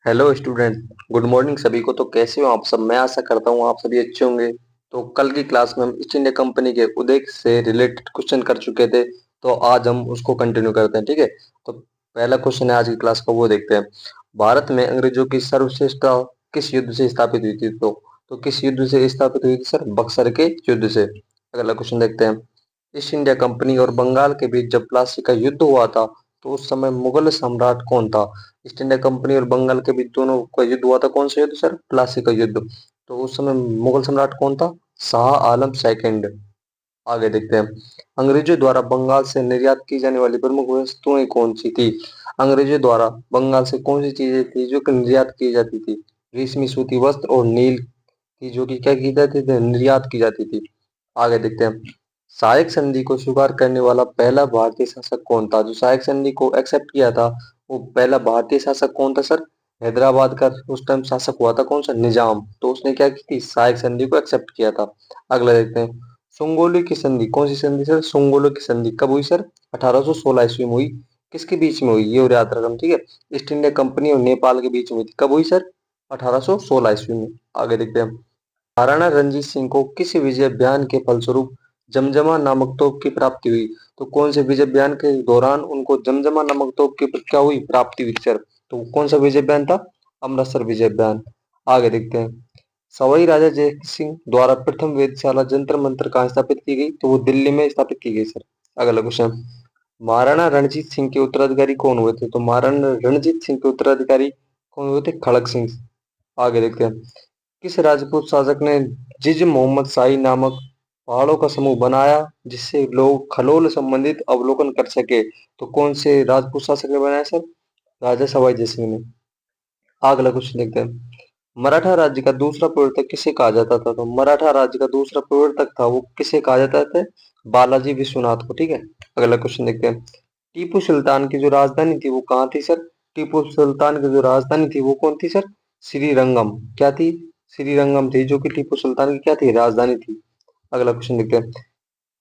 Hello student. Good morning सभी को। तो कैसे हो आप सब? मैं आशा करता हूँ आप सभी अच्छे होंगे। तो कल की क्लास में हम ईस्ट इंडिया कंपनी के उदय से रिलेटेड क्वेश्चन कर चुके थे। तो आज हम उसको कंटिन्यू करते हैं, ठीक है। तो पहला क्वेश्चन है आज की क्लास का, वो देखते हैं। भारत में अंग्रेजों की सर्वश्रेष्ठता किस युद्ध से स्थापित हुई थी? तो किस युद्ध से स्थापित हुई थी सर? बक्सर के युद्ध से। अगला क्वेश्चन देखते हैं। ईस्ट इंडिया कंपनी और बंगाल के बीच जब प्लासी का युद्ध हुआ था तो उस समय मुगल सम्राट कौन था? ईस्ट इंडिया कंपनी और बंगाल के बीच दोनों का युद्ध हुआ था। कौन सा युद्ध सर? प्लासी का युद्ध। तो उस समय मुगल सम्राट कौन था? शाह आलम सेकंड। आगे देखते हैं। अंग्रेजों द्वारा बंगाल से निर्यात की जाने वाली प्रमुख वस्तुएं कौन सी थी? अंग्रेजों द्वारा बंगाल से कौन सी चीजें थी जो कि निर्यात की जाती थी? रेशमी सूती वस्त्र और नील की, जो कि क्या की जाती थी? निर्यात की जाती थी। आगे देखते हैं। सहायक संधि को स्वीकार करने वाला पहला भारतीय शासक कौन था? जो सहायक संधि को एक्सेप्ट किया था वो पहला भारतीय शासक कौन था सर? हैदराबाद का उस टाइम शासक हुआ था कौन सा? निजाम। तो उसने क्या की थी? सहायक संधि को एक्सेप्ट किया था। अगला देखते हैं। सुंगोली की संधि कौन सी संधि सर? सुंगोली की संधि कब हुई सर? 1816 ईस्वी में हुई। किसके बीच में हुई ये और याद रखना, ठीक है। ईस्ट इंडिया कंपनी और नेपाल के बीच में हुई थी। कब हुई सर? 1816 ईस्वी में। आगे देखते हैं। महाराणा रणजीत सिंह को किस विजय अभियान के फलस्वरूप जमजमा नामक तोप की प्राप्ति हुई? तो कौन से विजय अभियान के दौरान उनको जमजमा नामक तोप की क्या हुई? प्राप्ति हुई सर। तो कौन सा विजय अभियान था? अमृतसर विजय अभियान। आगे देखते हैं। सवाई राजा जय सिंह द्वारा प्रथम वेधशाला जंतर मंतर कहाँ स्थापित की गई? तो वो दिल्ली में स्थापित की गई सर। अगला क्वेश्चन। महाराणा रणजीत सिंह के उत्तराधिकारी कौन हुए थे? तो महाराणा रणजीत सिंह के उत्तराधिकारी कौन हुए थे? खड़ग सिंह। आगे देखते हैं। किस राजपूत शासक ने जिज मोहम्मद शाही नामक पहाड़ों का समूह बनाया जिससे लोग खलोल संबंधित अवलोकन कर सके? तो कौन से राजपूत शासक ने बनाया सर? राजा सवाई जय सिंह ने। अगला क्वेश्चन देखते हैं। मराठा राज्य का दूसरा प्रवर्तक किसे कहा जाता था? तो मराठा राज्य का दूसरा प्रवर्तक था वो किसे कहा जाता था? बालाजी विश्वनाथ को, ठीक है। अगला क्वेश्चन देखते हैं। टीपू सुल्तान की जो राजधानी थी वो कहाँ थी सर? टीपू सुल्तान की जो राजधानी थी वो कौन थी सर? श्रीरंगम। क्या थी? श्रीरंगम थी, जो कि टीपू सुल्तान की क्या थी? राजधानी थी। अगला क्वेश्चन देखते हैं।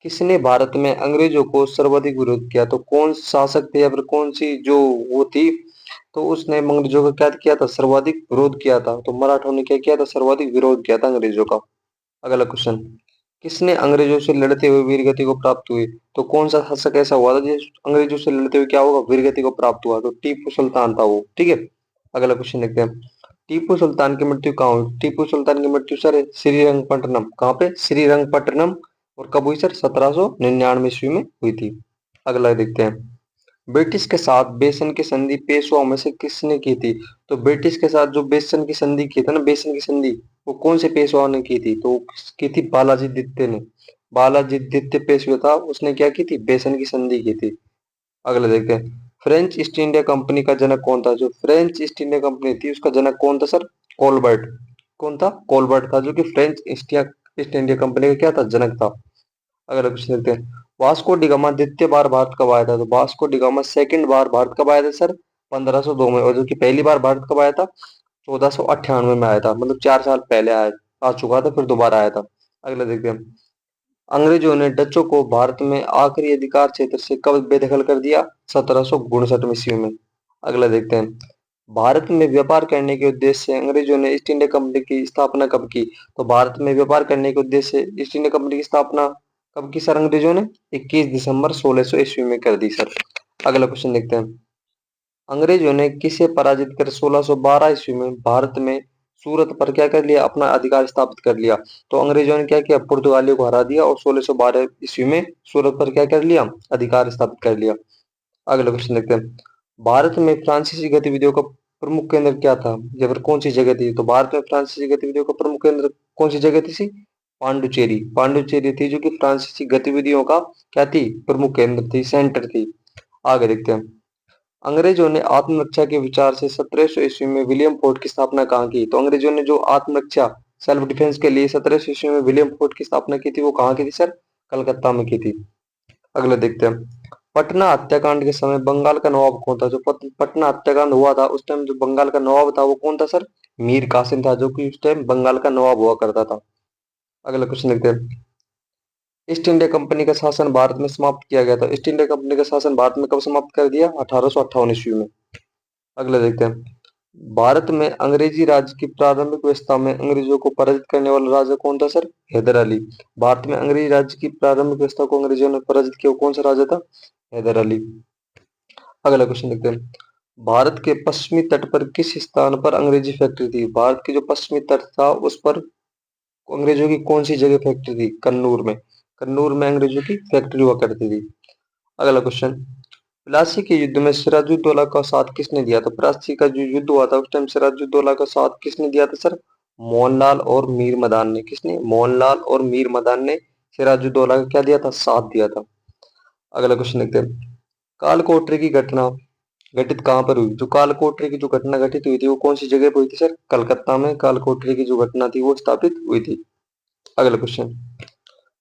किसने भारत में अंग्रेजों को सर्वाधिक विरोध किया? तो कौन शासक थे या फिर कौन सी जो वो थी? तो उसने अंग्रेजों का क्या किया था? सर्वाधिक विरोध किया था। तो मराठों ने क्या किया था? सर्वाधिक विरोध किया था अंग्रेजों का। अगला क्वेश्चन। किसने अंग्रेजों से लड़ते हुए वीरगति को प्राप्त हुई? तो कौन सा शासक ऐसा हुआ था जिस अंग्रेजों से लड़ते हुए क्या होगा? वीरगति को प्राप्त हुआ? तो टीपू सुल्तान था वो, ठीक है। अगला क्वेश्चन देखते हैं। टीपू सुल्तान की मृत्यु कहाँ हुई? टीपू सुल्तान की मृत्यु सर श्रीरंगपट्टनम। कहाँ पे? श्रीरंगपट्टनम। और कब हुई सर? 1799 ईस्वी में हुई थी। अगला देखते हैं। ब्रिटिश के साथ बेसन की संधि पेशवाओं में से किसने की थी? तो ब्रिटिश के साथ जो बेसन की संधि की थी ना, बेसन की संधि, वो कौन से पेशवाओं ने की थी? तो की थी बालाजी द्वितीय ने। बालाजी द्वितीय पेशवा था, उसने क्या की थी? बेसन की संधि की थी। अगला देखते हैं। फ्रेंच ईस्ट इंडिया कंपनी का जनक कौन था? जो फ्रेंच ईस्ट इंडिया कंपनी थी उसका जनक कौन था सर? कोलबर्ट। कौन था? कोलबर्ट था, जो कि फ्रेंच ईस्ट इंडिया कंपनी का क्या था? जनक था। अगला क्वेश्चन देखते हैं। वास्को डिगामा द्वितीय बार भारत कब आया था? तो वास्को डिगामा सेकंड बार भारत कब आया था सर? 1502 में। और जो कि पहली बार भारत कब आया था? 1498 में आया था, मतलब 4 साल पहले आ चुका था, फिर दोबारा आया था। अगला देखते हैं। अंग्रेजों ने डचों को भारत में आखिरी अधिकार क्षेत्र से कब बेदखल कर दिया? 1759 ईस्वी में। अगला देखते हैं। भारत में व्यापार करने के उद्देश्य से अंग्रेजों ने ईस्ट इंडिया कंपनी की स्थापना कब की? तो भारत में व्यापार करने के उद्देश्य से ईस्ट इंडिया कंपनी की स्थापना कब की सर अंग्रेजों ने? 21 दिसंबर 1600 ईस्वी में कर दी सर। अगला क्वेश्चन देखते हैं। अंग्रेजों ने किसे पराजित कर 1612 ईस्वी में भारत में सूरत पर क्या कर लिया? अपना अधिकार स्थापित कर लिया। तो अंग्रेजों ने क्या किया? पुर्तगालियों को हरा दिया और 1612 ईस्वी में सूरत पर क्या कर लिया? अधिकार स्थापित कर लिया। अगला क्वेश्चन देखते हैं। भारत में फ्रांसीसी गतिविधियों का प्रमुख केंद्र क्या था या फिर कौन सी जगह थी? तो भारत में फ्रांसीसी गतिविधियों का प्रमुख केंद्र कौन सी जगह थी? पांडुचेरी। पांडुचेरी थी, जो कि फ्रांसीसी गतिविधियों का क्या थी? प्रमुख केंद्र थी, सेंटर थी। आगे देखते हैं। अंग्रेजों ने आत्मरक्षा के विचार से 1700 ईस्वी में विलियम फोर्ट की स्थापना कहाँ की? तो अंग्रेजों ने जो आत्मरक्षा, सेल्फ डिफेंस के लिए 1700 ईस्वी में विलियम फोर्ट की स्थापना की थी वो कहाँ की थी सर? कलकत्ता में की थी। अगले देखते हैं। पटना हत्याकांड के समय बंगाल का नवाब कौन था? जो पटना हत्याकांड हुआ था उस टाइम जो बंगाल का नवाब था वो कौन था सर? मीर कासिम था, जो कि उस टाइम बंगाल का नवाब हुआ करता था। अगला क्वेश्चन देखते हैं। ईस्ट इंडिया कंपनी का शासन भारत में समाप्त किया गया था। ईस्ट इंडिया कंपनी का शासन भारत में कब समाप्त कर दिया? 1858 ईस्वी में। अगला देखते हैं। भारत में अंग्रेजी राज की प्रारंभिक व्यवस्था में अंग्रेजों को पराजित करने वाला राजा कौन था सर? हैदर अली। भारत में अंग्रेजी राज्य की प्रारंभिक व्यवस्था को अंग्रेजों ने पराजित किया, वो कौन सा राजा था? हैदर अली। अगला क्वेश्चन देखते हैं। भारत के पश्चिमी तट पर किस स्थान पर अंग्रेजी फैक्ट्री थी? भारत के जो पश्चिमी तट था उस पर अंग्रेजों की कौन सी जगह फैक्ट्री थी? कन्नूर में। कन्नूर में अंग्रेजों की फैक्ट्री हुआ करती थी। अगला क्वेश्चन। प्लासी के युद्ध में सिराजुद्दौला का साथ किसने दिया था? प्लासी का जो युद्ध हुआ था उस टाइम सिराजुद्दौला का साथ किसने दिया था सर? मोहनलाल और मीर मदान ने। किसने? मोहनलाल और मीर मदान ने सिराजुद्दौला का क्या दिया था? साथ दिया था। अगला क्वेश्चन देखते हैं। कालकोठरी की घटना घटित कहाँ पर हुई? जो कालकोठरी की जो घटना घटित हुई थी वो कौन सी जगह पर हुई थी सर? कलकत्ता में कालकोठरी की जो घटना थी वो स्थापित हुई थी। अगला क्वेश्चन।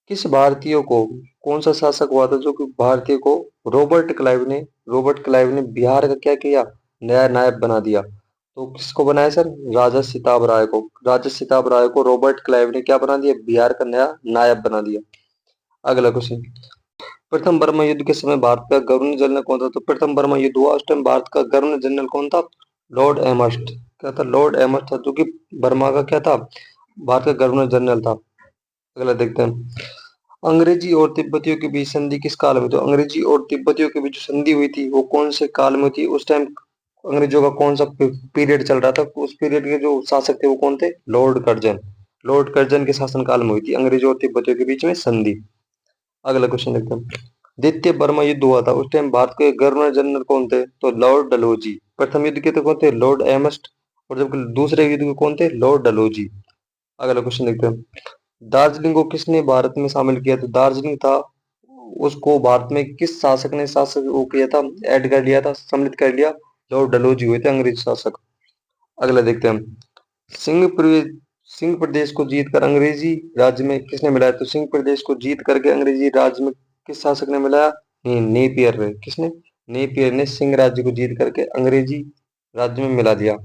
किस भारतीय को कौन सा शासक हुआ था जो कि भारतीय को रॉबर्ट क्लाइव ने बिहार का क्या किया? नया नायब बना दिया। तो किसको बनाया सर? राजा सिताब राय को। राजा सिताब राय को रॉबर्ट क्लाइव ने क्या बना दिया? बिहार का नया नायब बना दिया। अगला क्वेश्चन। प्रथम बर्मा युद्ध के समय भारत का गवर्नर जनरल कौन था? तो प्रथम बर्मा युद्ध हुआ उस टाइम भारत का गवर्नर जनरल कौन था? लॉर्ड एमर्स्ट। क्या था? लॉर्ड एमर्स्ट था जो कि बर्मा का क्या था? भारत का गवर्नर जनरल था। अगला देखते हैं। अंग्रेजी और तिब्बतियों के बीच संधि किस काल में? तो अंग्रेजी और तिब्बतियों के बीच जो संधि हुई थी वो कौन से काल में थी? उस टाइम अंग्रेजों का कौन सा पीरियड चल रहा था? उस पीरियड के जो शासक थे वो कौन थे? Lord Curzon. लॉर्ड कर्जन के शासन काल में हुई थी अंग्रेजों और तिब्बतियों के बीच में संधि। अगला क्वेश्चन देखते हैं। द्वितीय बर्मा युद्ध हुआ था उस टाइम भारत के गवर्नर जनरल कौन थे? तो लॉर्ड डलहौजी। प्रथम युद्ध के तो कौन थे? लॉर्ड एमस्ट। और जब दूसरे युद्ध के कौन थे? लॉर्ड डलहौजी। अगला क्वेश्चन देखते हैं। दार्जिलिंग को किसने भारत में शामिल किया? तो दार्जिलिंग था उसको भारत में किस शासक ने शासक वो किया था? ऐड कर लिया था, सम्मिलित कर लिया। लॉर्ड डलहौजी हुए थे अंग्रेज शासक। अगला देखते हैं हम। सिंह प्रदेश सिंह प्रदेश को जीतकर अंग्रेजी राज्य में किसने मिलाया? तो सिंह प्रदेश को जीत करके अंग्रेजी राज्य में किस शासक ने मिलाया? नेपियर ने। किसने? नेपियर ने सिंह राज्य को जीत करके अंग्रेजी राज्य में मिला दिया।